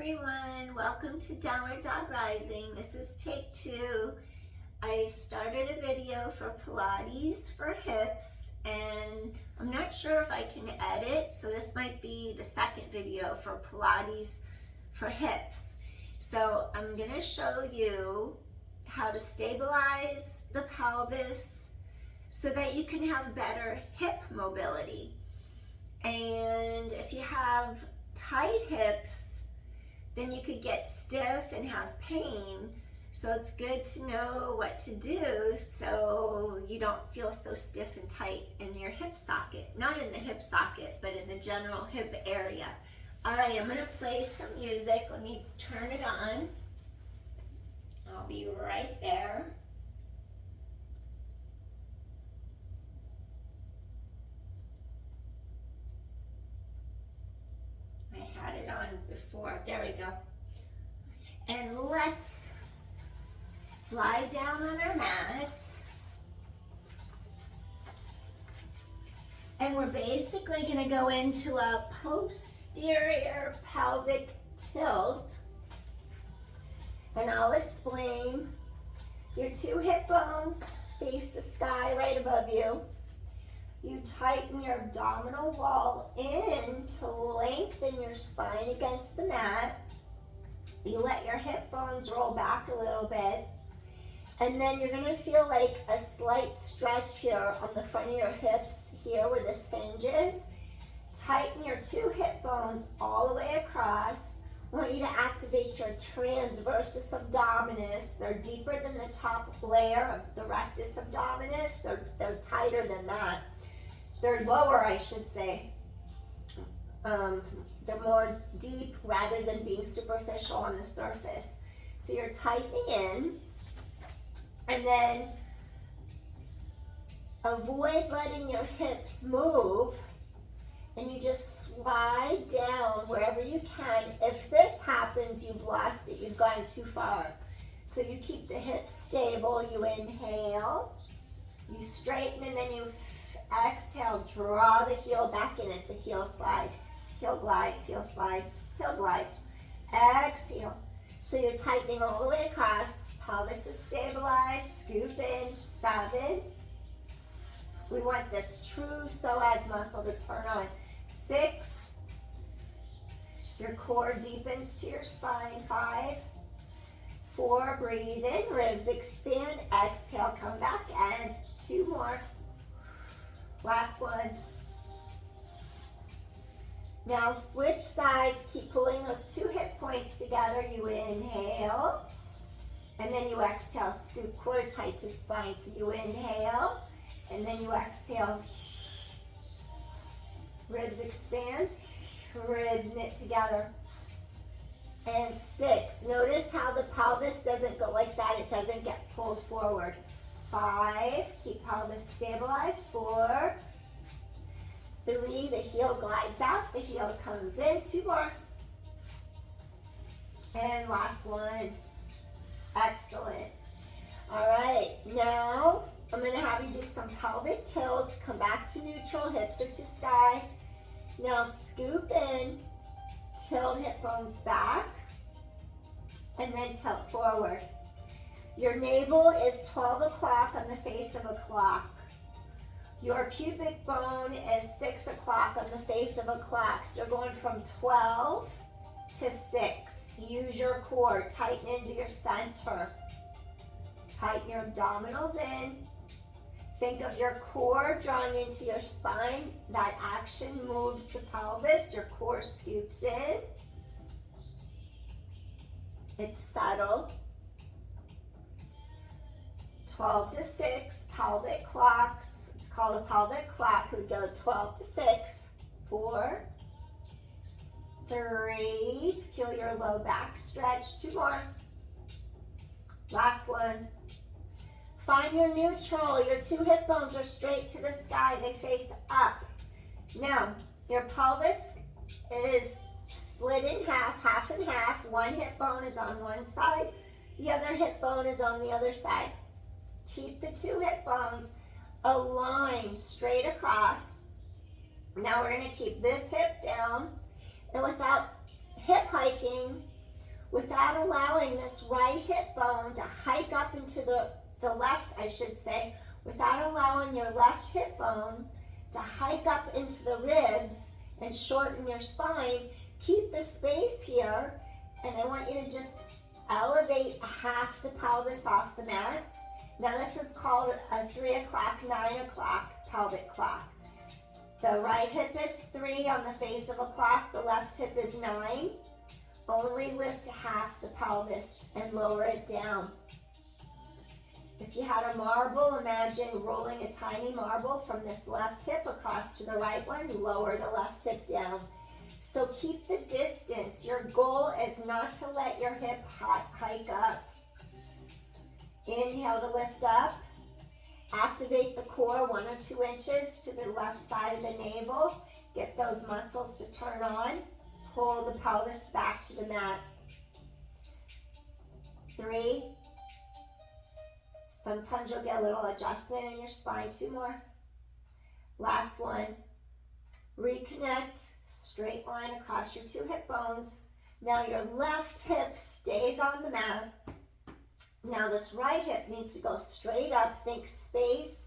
everyone, welcome to Downward Dog Rising. This is take 2. I started a video for Pilates for hips and I'm not sure if I can edit, so this might be the second video for Pilates for hips. So I'm going to show you how to stabilize the pelvis so that you can have better hip mobility. And if you have tight hips, then you could get stiff and have pain. So it's good to know what to do so you don't feel so stiff and tight in your hip socket. Not in the hip socket, but in the general hip area. All right, I'm gonna play some music. Let me turn it on. I'll be right there. I had it on before. There we go. And let's lie down on our mat. And we're basically going to go into a posterior pelvic tilt. And I'll explain. Your 2 hip bones face the sky right above you. You tighten your abdominal wall in to lengthen your spine against the mat. You let your hip bones roll back a little bit. And then you're going to feel like a slight stretch here on the front of your hips, here where this hinge is. Tighten your 2 hip bones all the way across. I want you to activate your transversus abdominis. They're deeper than the top layer of the rectus abdominis. They're tighter than that. They're lower, I should say. They're more deep rather than being superficial on the surface. So you're tightening in, and then avoid letting your hips move, and you just slide down wherever you can. If this happens, you've lost it. You've gone too far. So you keep the hips stable. You inhale, you straighten, and then you exhale, draw the heel back in. It's a heel slide. Heel glides, heel slides, heel glides. Exhale. So you're tightening all the way across. Pelvis is stabilized. Scoop in. 7. We want this true psoas muscle to turn on. 6. Your core deepens to your spine. 5. 4. Breathe in. Ribs expand. Exhale. Come back in. 2 more. Last one. Now switch sides. Keep pulling those 2 hip points together. You inhale, and then you exhale. Scoop core tight to spine. So you inhale, and then you exhale. Ribs expand. Ribs knit together. And 6. Notice how the pelvis doesn't go like that. It doesn't get pulled forward. 5, keep pelvis stabilized. 4, 3, the heel glides out, the heel comes in. 2 more. And last one. Excellent. All right, now I'm going to have you do some pelvic tilts. Come back to neutral, hips are to sky. Now scoop in, tilt hip bones back, and then tilt forward. Your navel is 12 o'clock on the face of a clock. Your pubic bone is 6 o'clock on the face of a clock. So you're going from 12 to 6. Use your core. Tighten into your center. Tighten your abdominals in. Think of your core drawing into your spine. That action moves the pelvis. Your core scoops in. It's subtle. 12 to 6, pelvic clocks. It's called a pelvic clock. We go 12 to 6, 4, 3, feel your low back stretch. 2 more. Last one. Find your neutral. Your 2 hip bones are straight to the sky. They face up. Now, your pelvis is split in half, half and half. 1 hip bone is on one side. The other hip bone is on the other side. Keep the 2 hip bones aligned straight across. Now we're going to keep this hip down, and without hip hiking, without allowing this right hip bone to hike up into the left, I should say, without allowing your left hip bone to hike up into the ribs and shorten your spine. Keep the space here, and I want you to just elevate half the pelvis off the mat. Now this is called a 3 o'clock, 9 o'clock pelvic clock. The right hip is 3 on the face of a clock, the left hip is 9. Only lift half the pelvis and lower it down. If you had a marble, imagine rolling a tiny marble from this left hip across to the right one, lower the left hip down. So keep the distance. Your goal is not to let your hip hike up. Inhale to lift up. Activate the core 1 or 2 inches to the left side of the navel. Get those muscles to turn on. Pull the pelvis back to the mat. 3. Sometimes you'll get a little adjustment in your spine. 2 more. Last one. Reconnect, straight line across your 2 hip bones. Now your left hip stays on the mat. Now this right hip needs to go straight up. Think space.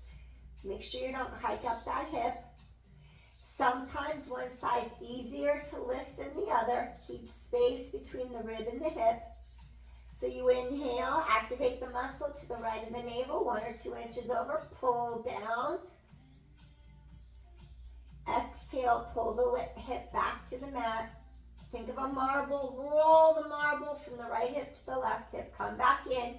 Make sure you don't hike up that hip. Sometimes one side's easier to lift than the other. Keep space between the rib and the hip. So you inhale, activate the muscle to the right of the navel, 1 or 2 inches over, pull down. Exhale, pull the hip back to the mat. Think of a marble, roll the marble from the right hip to the left hip, come back in.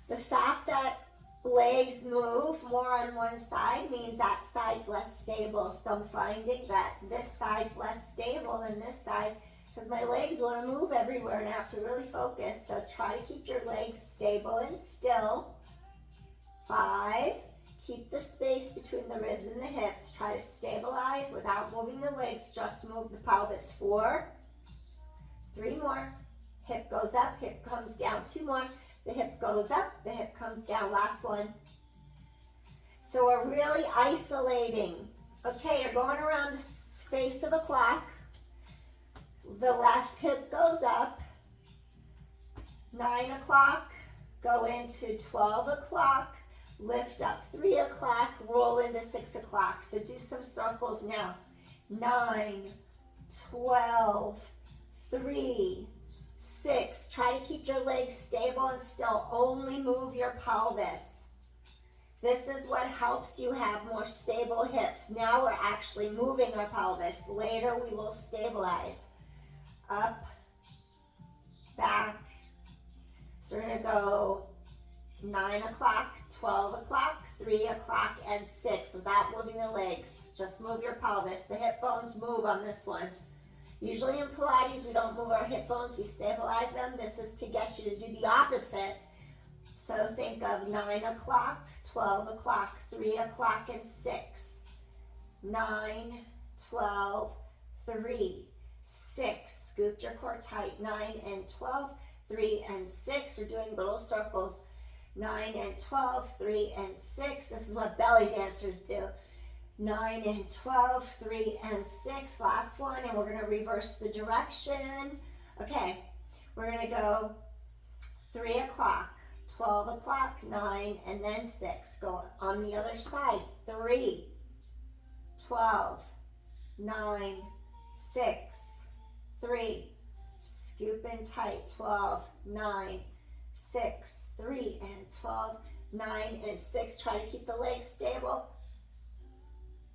The fact that legs move more on one side means that side's less stable. So I'm finding that this side's less stable than this side because my legs want to move everywhere and I have to really focus. So try to keep your legs stable and still. 5, keep the space between the ribs and the hips. Try to stabilize without moving the legs, just move the pelvis. 4, 3 more. Hip goes up, hip comes down. 2 more. The hip goes up, the hip comes down. Last one. So we're really isolating. Okay, you're going around the face of a clock. The left hip goes up. 9 o'clock, go into 12 o'clock, lift up 3 o'clock, roll into 6 o'clock. So do some circles now. 9, 12, 3, 6. Try to keep your legs stable and still. Only move your pelvis. This is what helps you have more stable hips. Now we're actually moving our pelvis. Later we will stabilize. Up, back. So we're going to go 9 o'clock, 12 o'clock, 3 o'clock, and 6 without moving the legs. Just move your pelvis. The hip bones move on this one. Usually in Pilates, we don't move our hip bones, we stabilize them. This is to get you to do the opposite. So think of 9 o'clock, 12 o'clock, 3 o'clock, and 6. 9, 12, 3, 6. Scoop your core tight. 9 and 12, 3 and 6. We're doing little circles. 9 and 12, 3 and 6. This is what belly dancers do. 9 and 12, 3 and 6. Last one, and we're going to reverse the direction. Okay, we're going to go 3 o'clock, 12 o'clock, 9, and then 6. Go on the other side. 3, 12, 9, 6, 3. Scoop in tight. 12, 9, 6, 3, and 12, 9, and 6. Try to keep the legs stable.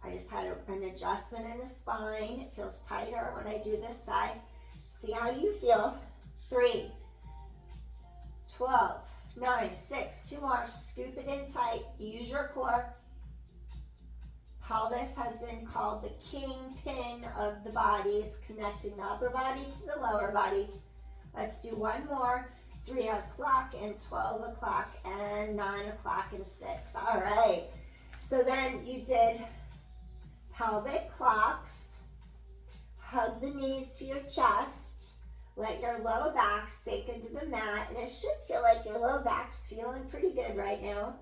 I just had an adjustment in the spine. It feels tighter when I do this side. See how you feel. 3, 12, 9, 6. 2 more. Scoop it in tight. Use your core. Pelvis has been called the kingpin of the body. It's connecting the upper body to the lower body. Let's do one more. 3 o'clock and 12 o'clock and 9 o'clock and 6. All right. So then you did pelvic clocks. Hug the knees to your chest. Let your low back sink into the mat. And it should feel like your low back's feeling pretty good right now.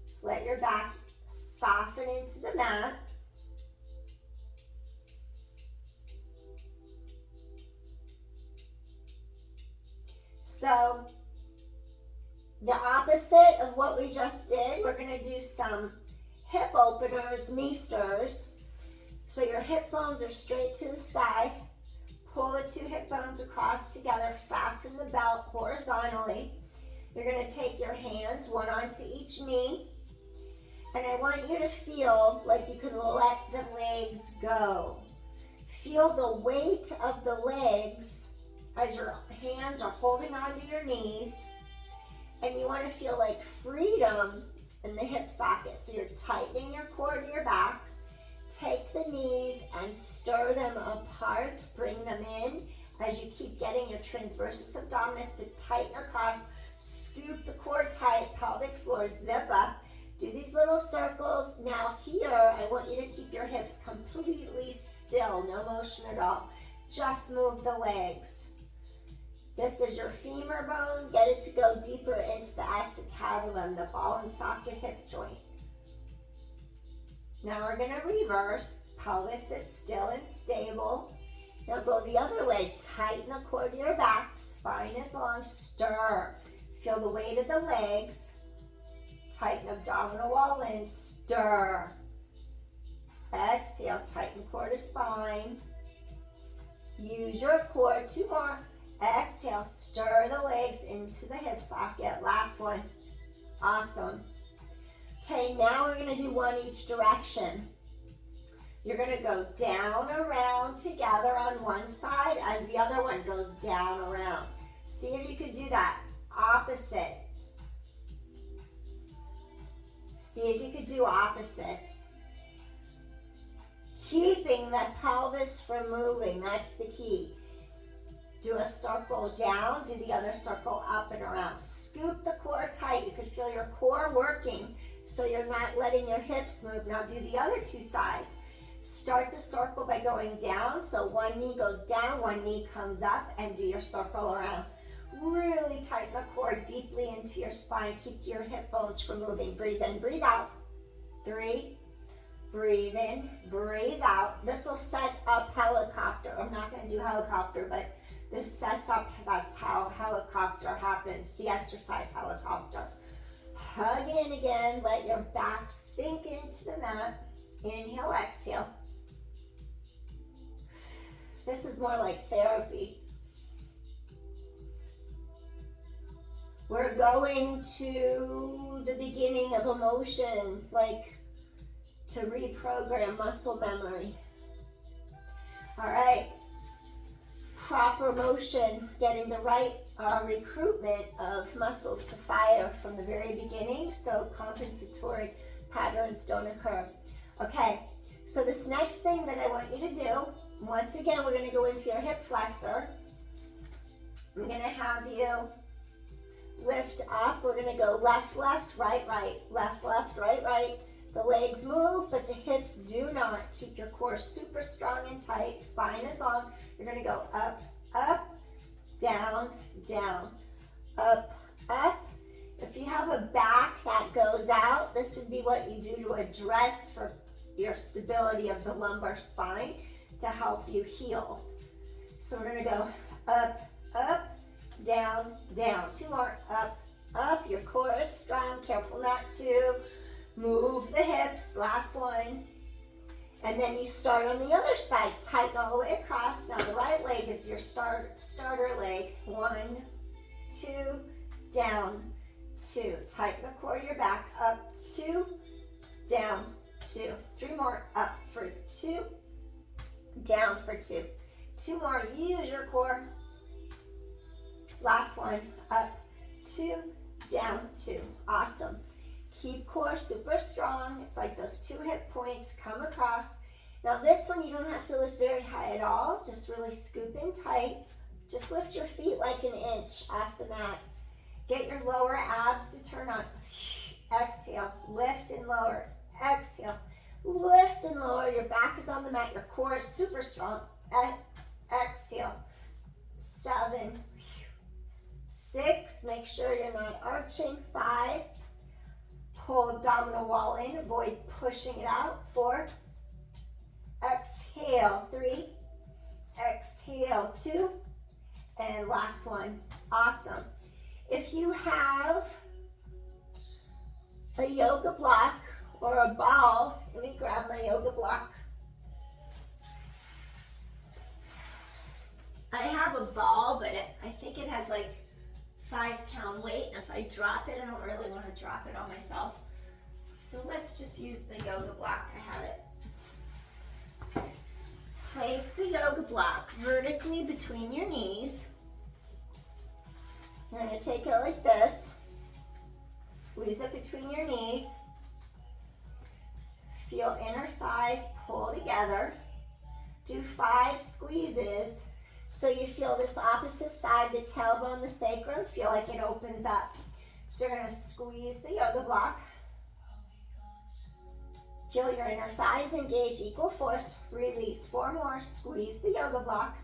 Just let your back soften into into the mat. So the opposite of what we just did, we're going to do some hip openers, knee stirs. So your hip bones are straight to the sky. Pull the two hip bones across together, fasten the belt horizontally. You're going to take your hands, one onto each knee, and I want you to feel like you can let the legs go. Feel the weight of the legs as your hands are holding onto your knees, and you want to feel like freedom in the hip socket. So you're tightening your core to your back. Take the knees and stir them apart, bring them in as you keep getting your transversus abdominis to tighten across. Scoop the core tight, pelvic floor, zip up. Do these little circles. Now here, I want you to keep your hips completely still, no motion at all. Just move the legs. This is your femur bone. Get it to go deeper into the acetabulum, the ball and socket hip joint. Now we're going to reverse. Pelvis is still and stable. Now go the other way. Tighten the core to your back. Spine is long. Stir. Feel the weight of the legs. Tighten abdominal wall in. Stir. Exhale. Tighten core to spine. Use your core. Two more. Exhale. Stir the legs into the hip socket. Last one. Awesome. Okay, now we're going to do one each direction. You're going to go down, around together on one side as the other one goes down, around. See if you could do that. Opposite. See if you could do opposites. Keeping the pelvis from moving, that's the key. Do a circle down, do the other circle up and around. Scoop the core tight. You can feel your core working so you're not letting your hips move. Now do the other two sides. Start the circle by going down. So one knee goes down, one knee comes up, and do your circle around. Really tighten the core deeply into your spine. Keep your hip bones from moving. Breathe in, breathe out. 3. Breathe in, breathe out. This will set up helicopter. I'm not going to do helicopter, but this sets up, that's how helicopter happens, the exercise helicopter. Hug in again, let your back sink into the mat. Inhale, exhale. This is more like therapy. We're going to the beginning of a motion, like to reprogram muscle memory. All right. Proper motion, getting the right recruitment of muscles to fire from the very beginning so compensatory patterns don't occur. Okay, so this next thing that I want you to do, once again, we're going to go into your hip flexor. I'm going to have you lift up. We're going to go left, left, right, right, left, left, right, right. The legs move, but the hips do not. Keep your core super strong and tight. Spine is long. You're going to go up, up, down, down, up, up. If you have a back that goes out, this would be what you do to address for your stability of the lumbar spine to help you heal. So we're going to go up, up, down, down. 2 more. Up, up. Your core is strong. Careful not to move the hips. Last one. And then you start on the other side. Tighten all the way across. Now the right leg is your starter leg. 1, 2, down, 2. Tighten the core to your back. Up, 2, down, 2. 3 more. Up for 2, down for 2. 2 more. Use your core. Last one. Up, 2, down, 2. Awesome. Keep core super strong. It's like those 2 hip points come across. Now this one you don't have to lift very high at all. Just really scoop in tight. Just lift your feet like an inch off the mat. Get your lower abs to turn on. Exhale. Lift and lower. Exhale. Lift and lower. Your back is on the mat. Your core is super strong. Exhale. 7. 6. Make sure you're not arching. 5. Pull abdominal wall in, avoid pushing it out. 4, exhale, 3, exhale, 2, and last one. Awesome. If you have a yoga block or a ball, let me grab my yoga block. I have a ball, but I think it has like 5-pound weight, and if I drop it, I don't really want to drop it on myself. So let's just use the yoga block. I have it. Place the yoga block vertically between your knees. You're going to take it like this. Squeeze it between your knees. Feel inner thighs pull together. Do 5 squeezes. So you feel this opposite side, the tailbone, the sacrum, feel like it opens up. So you're going to squeeze the yoga block. Feel your inner thighs engage, equal force. Release. 4 more. Squeeze the yoga block.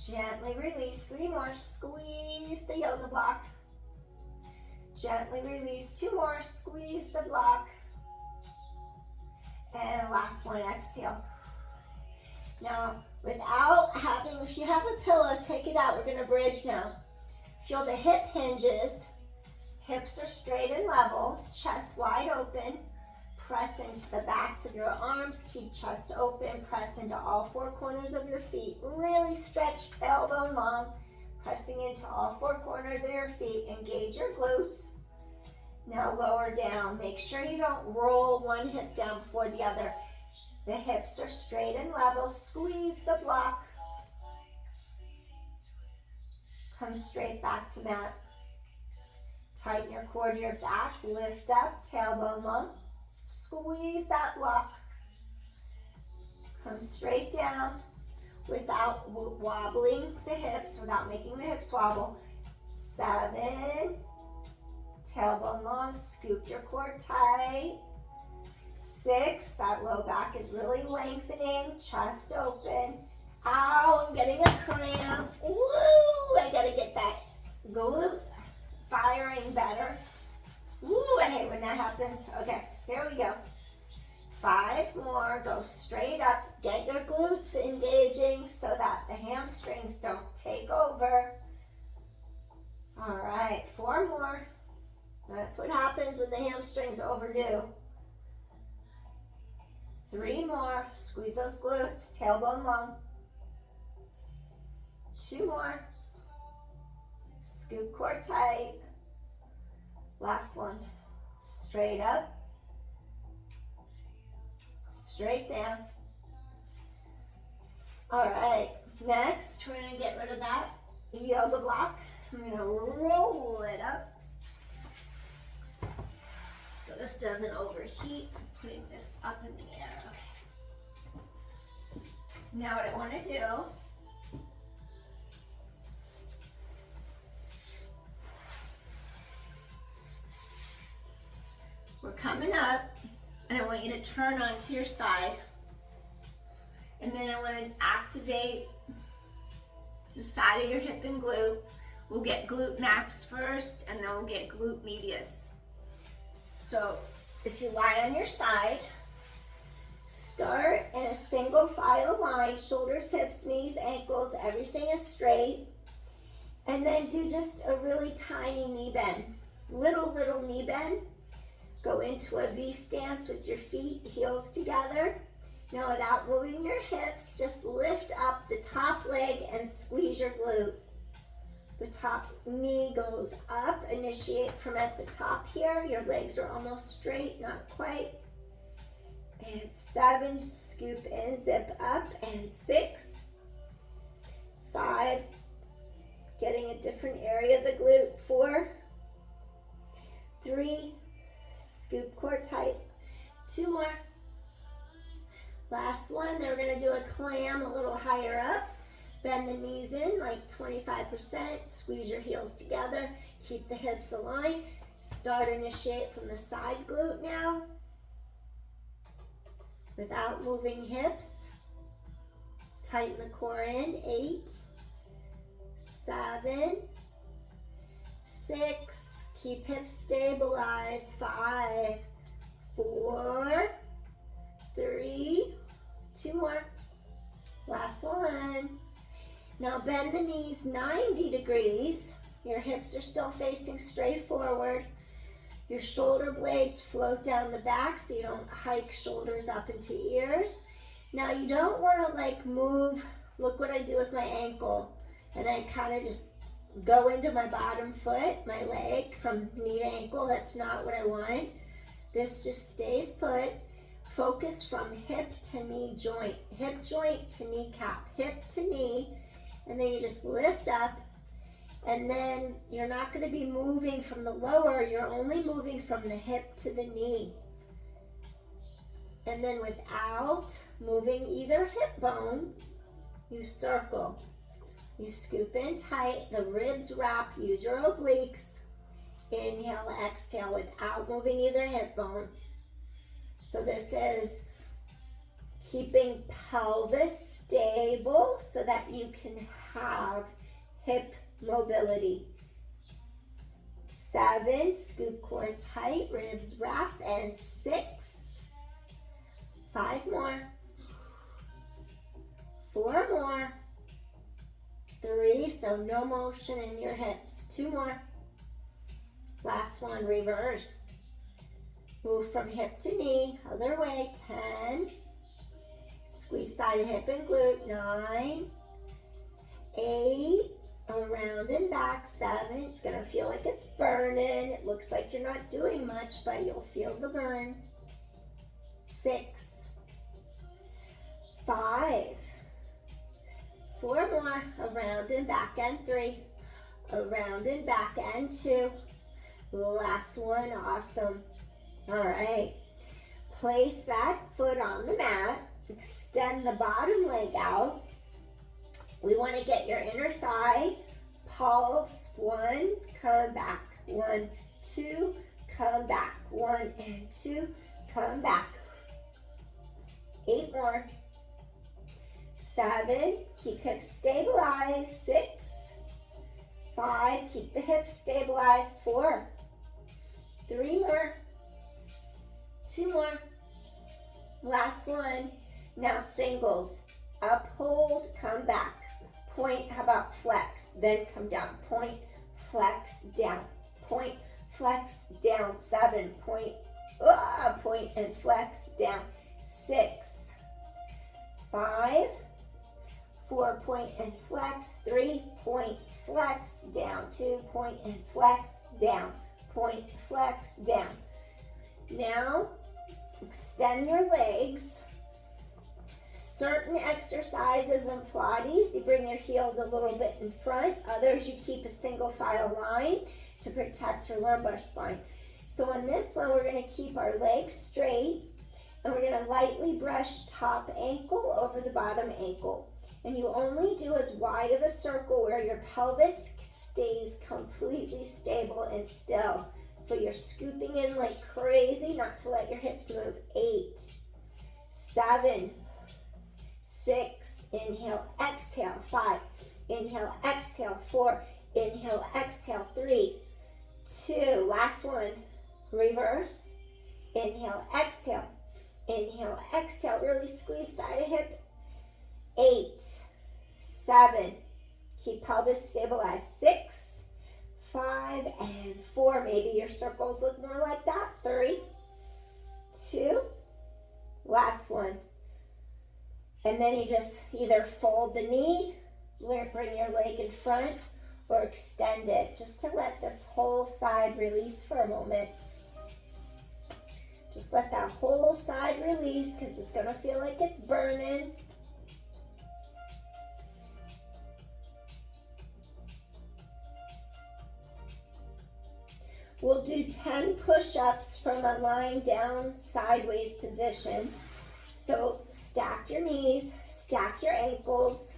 Gently release. 3 more. Squeeze the yoga block. Gently release. 2 more. Squeeze the block. And last one, exhale. Now, without having, if you have a pillow, take it out. We're going to bridge now. Feel the hip hinges. Hips are straight and level. Chest wide open. Press into the backs of your arms. Keep chest open. Press into all 4 corners of your feet. Really stretch tailbone long. Pressing into all 4 corners of your feet. Engage your glutes. Now lower down. Make sure you don't roll one hip down before the other. The hips are straight and level. Squeeze the block. Come straight back to mat. Tighten your core to your back. Lift up, tailbone long. Squeeze that block. Come straight down without wobbling the hips, without making the hips wobble. 7. Tailbone long. Scoop your core tight. 6, that low back is really lengthening, chest open. Ow, I'm getting a cramp. Woo, I gotta get that glute firing better. Woo, I hate when that happens. Okay, here we go. 5 more, go straight up. Get your glutes engaging so that the hamstrings don't take over. All right, 4 more. That's what happens when the hamstrings overdo. 3 more. Squeeze those glutes. Tailbone long. 2 more. Scoop core tight. Last one. Straight up. Straight down. All right. Next, we're going to get rid of that yoga block. I'm going to roll it up so this doesn't overheat. I'm putting this up in the air. Okay. Now what I want to do, we're coming up, and I want you to turn onto your side. And then I want to activate the side of your hip and glute. We'll get glute max first, and then we'll get glute medius. So if you lie on your side, start in a single file line, shoulders, hips, knees, ankles, everything is straight. And then do just a really tiny knee bend, little knee bend. Go into a V stance with your feet, heels together. Now without moving your hips, just lift up the top leg and squeeze your glute. The top knee goes up, initiate from at the top here. Your legs are almost straight, not quite. And 7, scoop in, zip up, and 6, 5, getting a different area of the glute, 4, 3, scoop core tight, 2 more. Last one, then we're gonna do a clam a little higher up. Bend the knees in like 25%, squeeze your heels together, keep the hips aligned. Start, initiate from the side glute now. Without moving hips. Tighten the core in, 8, 7, 6, Keep hips stabilized. 5, 4, 3, 2 more. Last one. Now bend the knees 90 degrees. Your hips are still facing straight forward. Your shoulder blades float down the back so you don't hike shoulders up into ears. Now you don't want to like move. Look what I do with my ankle. And I kind of just go into my bottom foot, my leg from knee to ankle. That's not what I want. This just stays put. Focus from hip to knee joint to kneecap, hip to knee. And then you just lift up. And then you're not going to be moving from the lower, you're only moving from the hip to the knee. And then without moving either hip bone, you circle. You scoop in tight, the ribs wrap, use your obliques. Inhale, exhale without moving either hip bone. So this is keeping pelvis stable so that you can have hip mobility. 7, scoop core tight, ribs wrap, and 6. 5 more. 4 more. 3, so no motion in your hips. 2 more. Last one, reverse. Move from hip to knee, other way. 10. Squeeze side of hip and glute. 9. 8. Around and back. 7. It's going to feel like it's burning. It looks like you're not doing much, but you'll feel the burn. 6. 5. 4 more. Around and back and 3. Around and back and 2. Last one. Awesome. All right. Place that foot on the mat. Extend the bottom leg out. We want to get your inner thigh pulse. 1, come back. 1, 2, come back. 1 and 2, come back. 8 more. 7, keep hips stabilized. 6, 5, keep the hips stabilized. 4, 3 more. 2 more. Last one. Now singles. Uphold, come back. Point, how about flex? Then come down. Point, flex, down. Point, flex, down. 7, point, point and flex, down. 6, 5, 4, point and flex. 3, point, flex, down. 2, point and flex, down. Point, flex, down. Now, extend your legs. Certain exercises in Pilates, you bring your heels a little bit in front. Others, you keep a single file line to protect your lumbar spine. So on this one, we're going to keep our legs straight, and we're going to lightly brush top ankle over the bottom ankle. And you only do as wide of a circle where your pelvis stays completely stable and still. So you're scooping in like crazy, not to let your hips move. 8, 7, 6, inhale, exhale. 5, inhale, exhale. 4, inhale, exhale. 3, 2, last one, reverse. Inhale, exhale. Inhale, exhale. Really squeeze side of hip. 8, 7, keep pelvis stabilized. 6, 5, and 4. Maybe your circles look more like that. 3, 2, last one. And then you just either fold the knee, bring your leg in front, or extend it, just to let this whole side release for a moment. Just let that whole side release, because it's going to feel like it's burning. We'll do 10 push-ups from a lying down sideways position. So stack your knees, stack your ankles,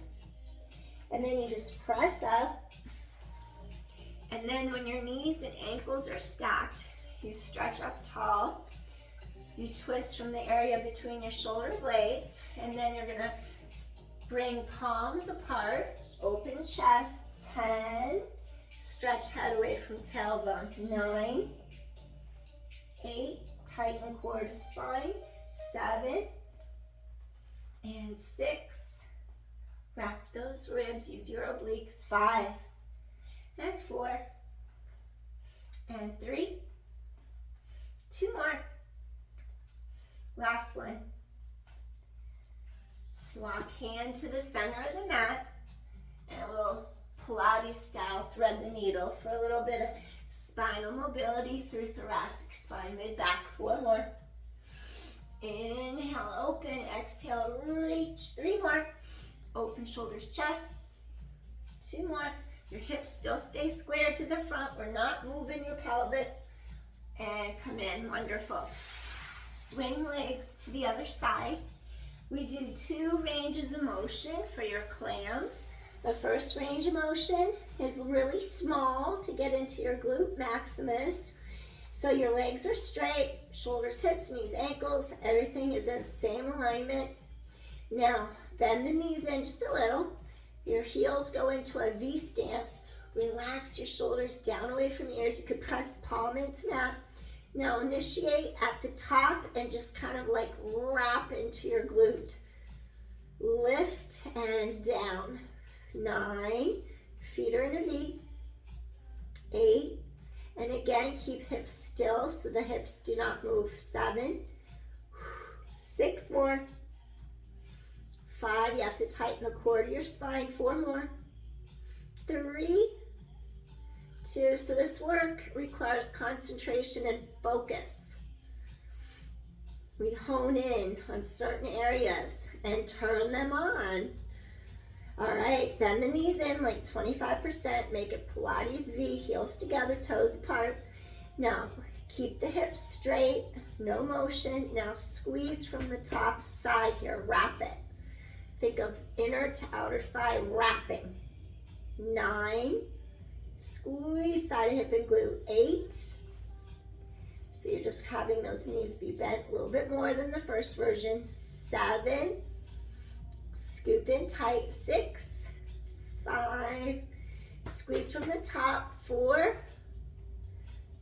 and then you just press up. And then when your knees and ankles are stacked, you stretch up tall. You twist from the area between your shoulder blades, and then you're gonna bring palms apart, open chest. 10, Stretch head away from tailbone. 9, 8, tighten core to spine. 7, and 6. Wrap those ribs, use your obliques. 5, and 4, and 3. 2 more. Last one. Walk hand to the center of the mat, and a little Pilates style, thread the needle for a little bit of spinal mobility through thoracic spine, mid back. 4 more. Inhale, open, exhale, reach. 3 more. Open shoulders, chest. 2 more. Your hips still stay square to the front. We're not moving your pelvis. And come in, wonderful. Swing legs to the other side. We do 2 ranges of motion for your clams. The first range of motion is really small to get into your glute maximus. So your legs are straight, shoulders, hips, knees, ankles, everything is in the same alignment. Now, bend the knees in just a little. Your heels go into a V stance. Relax your shoulders down away from the ears. You could press palm into mat. Now initiate at the top and just kind of like wrap into your glute. Lift and down. 9, feet are in a V. 8, and again keep hips still so the hips do not move. 7, 6 more. 5, you have to tighten the core to your spine. 4 more. 3, 2, so this work requires concentration and focus. We hone in on certain areas and turn them on. All right, bend the knees in like 25%, make it Pilates V, heels together, toes apart. Now, keep the hips straight, no motion. Now squeeze from the top side here, wrap it. Think of inner to outer thigh wrapping. 9, squeeze side of hip and glute. 8, so you're just having those knees be bent a little bit more than the first version. 7, scoop in tight. 6, 5, squeeze from the top. 4,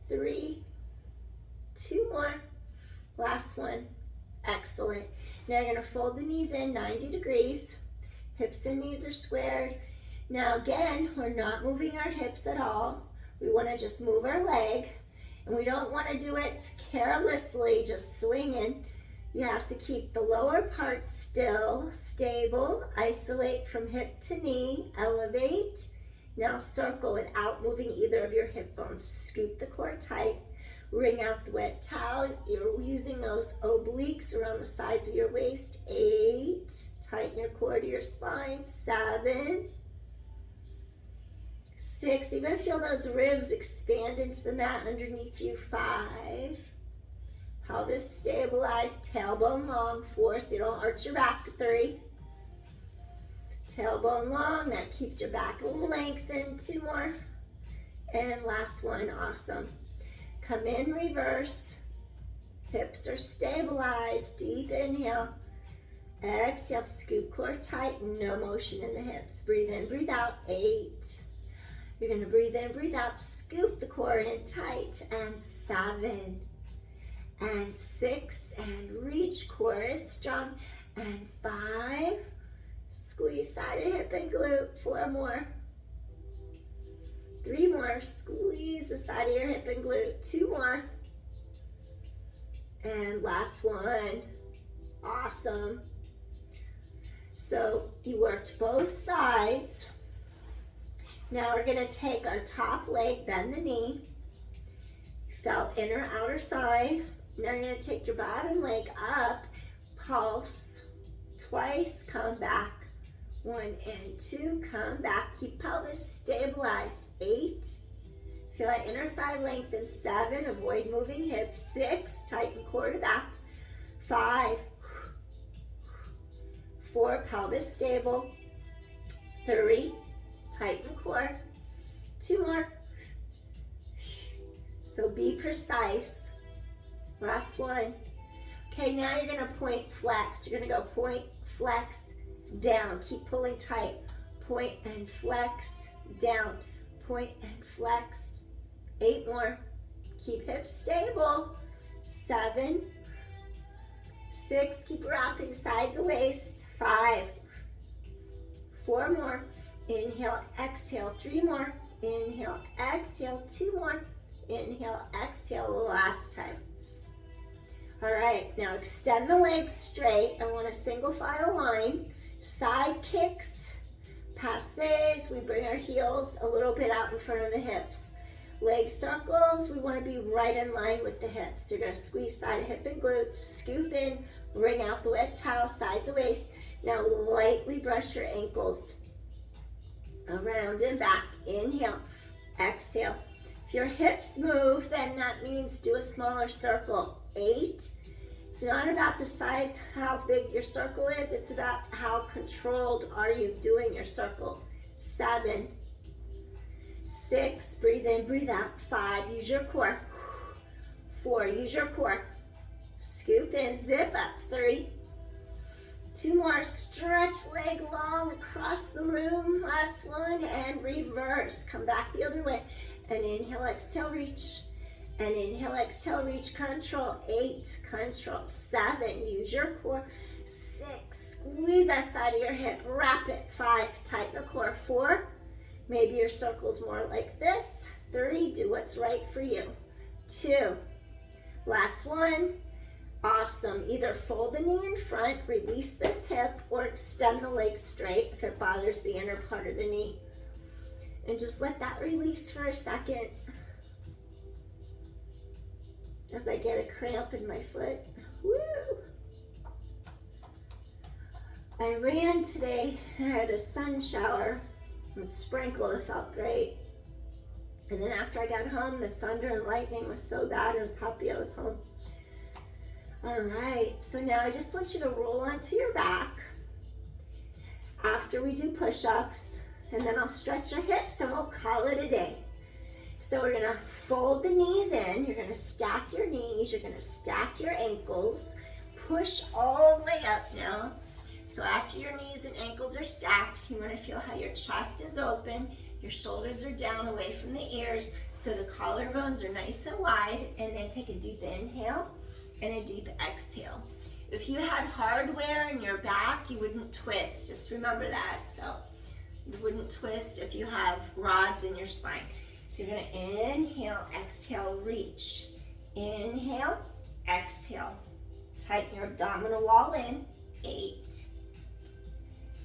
3, 2 more. Last one. Excellent. Now you're going to fold the knees in 90 degrees. Hips and knees are squared. Now again, we're not moving our hips at all. We want to just move our leg. And we don't want to do it carelessly, just swinging. You have to keep the lower part still, stable. Isolate from hip to knee. Elevate. Now circle without moving either of your hip bones. Scoop the core tight. Wring out the wet towel. You're using those obliques around the sides of your waist. 8. Tighten your core to your spine. 7. 6. Even feel those ribs expand into the mat underneath you. 5. Pelvis stabilized. Tailbone long. 4. So you don't arch your back. 3. Tailbone long. That keeps your back lengthened. 2 more. And last one. Awesome. Come in, reverse. Hips are stabilized. Deep inhale. Exhale, scoop core tight. No motion in the hips. Breathe in, breathe out. 8. You're going to breathe in, breathe out. Scoop the core in tight. And 7. And 6. And reach. Core is strong. And 5. Squeeze side of hip and glute. 4 more. 3 more. Squeeze the side of your hip and glute. 2 more. And last one. Awesome. So you worked both sides. Now we're going to take our top leg, bend the knee. Felt inner outer thigh. Now you're going to take your bottom leg up, pulse twice, come back. 1 and 2, come back. Keep pelvis stabilized. 8. Feel that inner thigh lengthen. 7, avoid moving hips. 6, tighten core to back. 5, 4, pelvis stable. 3, tighten core. 2 more. So be precise. Last one. Okay, now you're gonna point flex. You're gonna go point, flex, down. Keep pulling tight. Point and flex, down. point and flex. 8 more. Keep hips stable. 7, 6, keep rocking sides of waist. 5, 4 more. Inhale, exhale, 3 more. Inhale, exhale, 2 more. Inhale, exhale, last time. All right, now extend the legs straight. I want a single file line. Side kicks, passes. We bring our heels a little bit out in front of the hips. Leg circles, we want to be right in line with the hips. You're going to squeeze side hip and glutes, scoop in, bring out the wet towel, sides of waist. Now lightly brush your ankles around and back. Inhale, exhale. If your hips move, then that means do a smaller circle. 8. It's not about the size, how big your circle is. It's about how controlled are you doing your circle. 7, 6, breathe in, breathe out. 5, use your core. 4, use your core. Scoop in, zip up. 3, 2 more, stretch leg long across the room. Last one, and reverse. Come back the other way. And inhale, exhale, reach. And inhale, exhale, reach, control. 8, control. 7, use your core. 6, squeeze that side of your hip, wrap it. 5, tighten the core. 4, maybe your circle's more like this. 3, do what's right for you. 2, last one. Awesome. Either fold the knee in front, release this hip, or extend the leg straight if it bothers the inner part of the knee. And just let that release for a second. As I get a cramp in my foot. Woo! I ran today. I had a sun shower. It sprinkled. It felt great. And then after I got home, the thunder and lightning was so bad. I was happy I was home. All right. So now I just want you to roll onto your back after we do push-ups. And then I'll stretch your hips and we'll call it a day. So we're gonna fold the knees in, you're gonna stack your knees, you're gonna stack your ankles, push all the way up now. So after your knees and ankles are stacked, you wanna feel how your chest is open, your shoulders are down away from the ears, so the collarbones are nice and wide, and then take a deep inhale and a deep exhale. If you had hardware in your back, you wouldn't twist, just remember that. So you wouldn't twist if you have rods in your spine. So you're gonna inhale, exhale, reach. Inhale, exhale. Tighten your abdominal wall in. 8,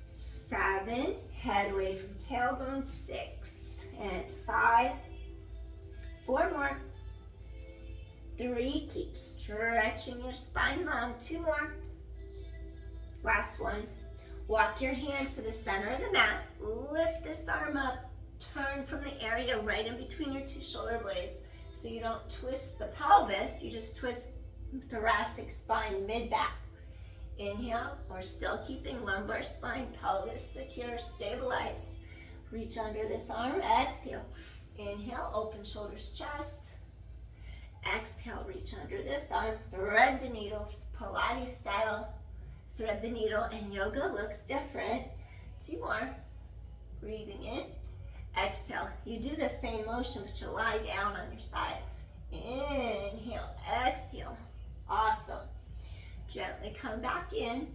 7, head away from tailbone. 6, and 5, 4 more. 3, keep stretching your spine long. 2 more. Last one. Walk your hand to the center of the mat. Lift this arm up. Turn from the area right in between your 2 shoulder blades. So you don't twist the pelvis, you just twist thoracic spine mid-back. Inhale, we're still keeping lumbar spine, pelvis secure, stabilized. Reach under this arm, exhale. Inhale, open shoulders, chest. Exhale, reach under this arm, thread the needle, Pilates style. Thread the needle, and yoga looks different. 2 more. Breathing in. Exhale. You do the same motion, but you lie down on your side. Inhale, exhale. Awesome. Gently come back in.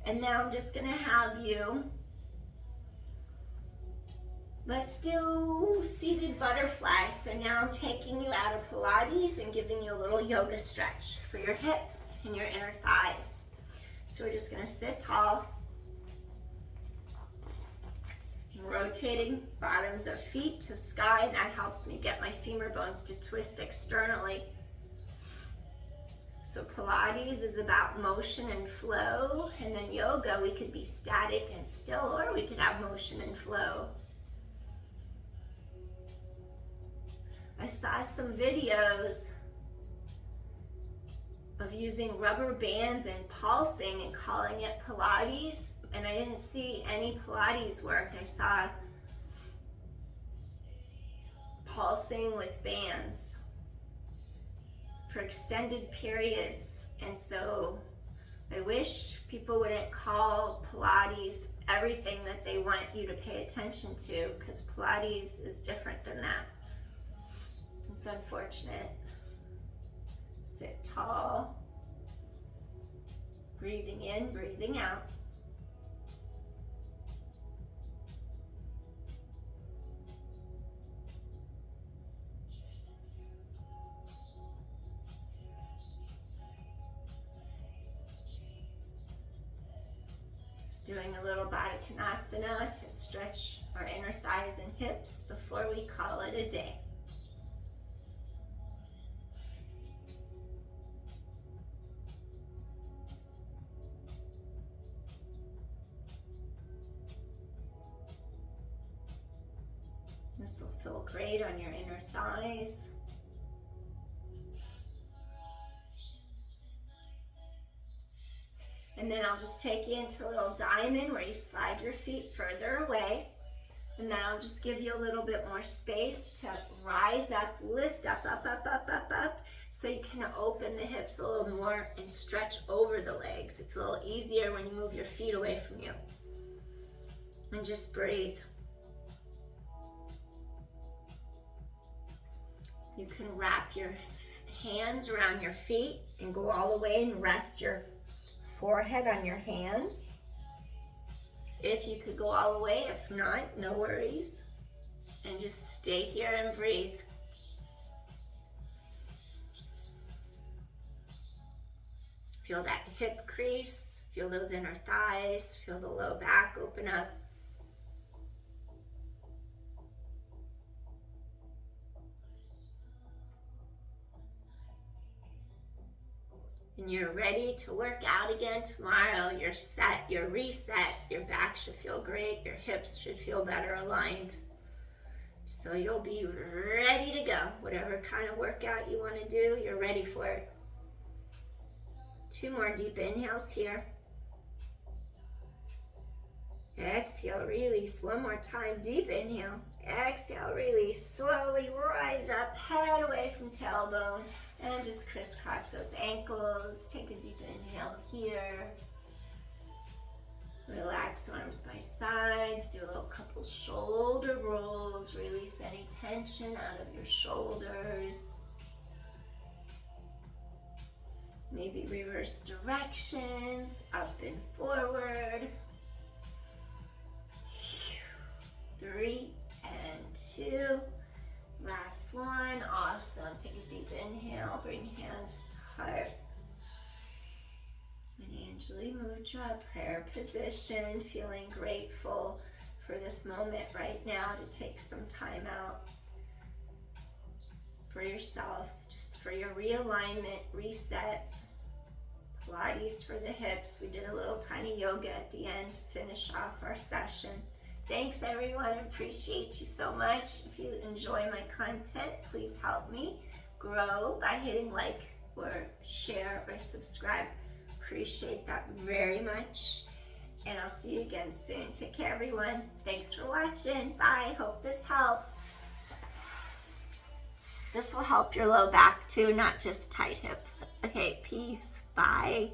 And now I'm just gonna have you, let's do seated butterfly. So now I'm taking you out of Pilates and giving you a little yoga stretch for your hips and your inner thighs. So we're just gonna sit tall. Rotating bottoms of feet to sky, and that helps me get my femur bones to twist externally. So Pilates is about motion and flow, and then yoga, we could be static and still, or we could have motion and flow. I saw some videos of using rubber bands and pulsing and calling it Pilates, and I didn't see any Pilates work. I saw pulsing with bands for extended periods. And so I wish people wouldn't call Pilates everything that they want you to pay attention to, because Pilates is different than that. It's unfortunate. Sit tall. Breathing in, breathing out. Doing a little Baddha to stretch our inner thighs and hips before we call it a day. This will feel great on your inner thighs. And then I'll just take you into a little diamond where you slide your feet further away. And then I'll just give you a little bit more space to rise up, lift up, up, up, up, up, up, so you can open the hips a little more and stretch over the legs. It's a little easier when you move your feet away from you. And just breathe. You can wrap your hands around your feet and go all the way and rest your forehead on your hands. If you could go all the way, if not, no worries. And just stay here and breathe. Feel that hip crease, feel those inner thighs, feel the low back open up. And you're ready to work out again tomorrow. You're set, you're reset, your back should feel great, your hips should feel better aligned. So you'll be ready to go. Whatever kind of workout you want to do, you're ready for it. 2 more deep inhales here. Exhale, release. 1 more time, deep inhale. Exhale, release. Slowly rise up, head away from tailbone, and just crisscross those ankles. Take a deep inhale here. Relax arms by sides. Do a little couple shoulder rolls. Release any tension out of your shoulders. Maybe reverse directions, up and forward. 3 and 2. Last one. Awesome. Take a deep inhale. Bring hands to heart. And Anjali Mudra, prayer position. Feeling grateful for this moment right now to take some time out for yourself, just for your realignment, reset. Pilates for the hips. We did a little tiny yoga at the end to finish off our session. Thanks everyone, I appreciate you so much. If you enjoy my content, please help me grow by hitting like or share or subscribe. Appreciate that very much. And I'll see you again soon. Take care everyone. Thanks for watching. Bye, hope this helped. This will help your low back too, not just tight hips. Okay, peace, bye.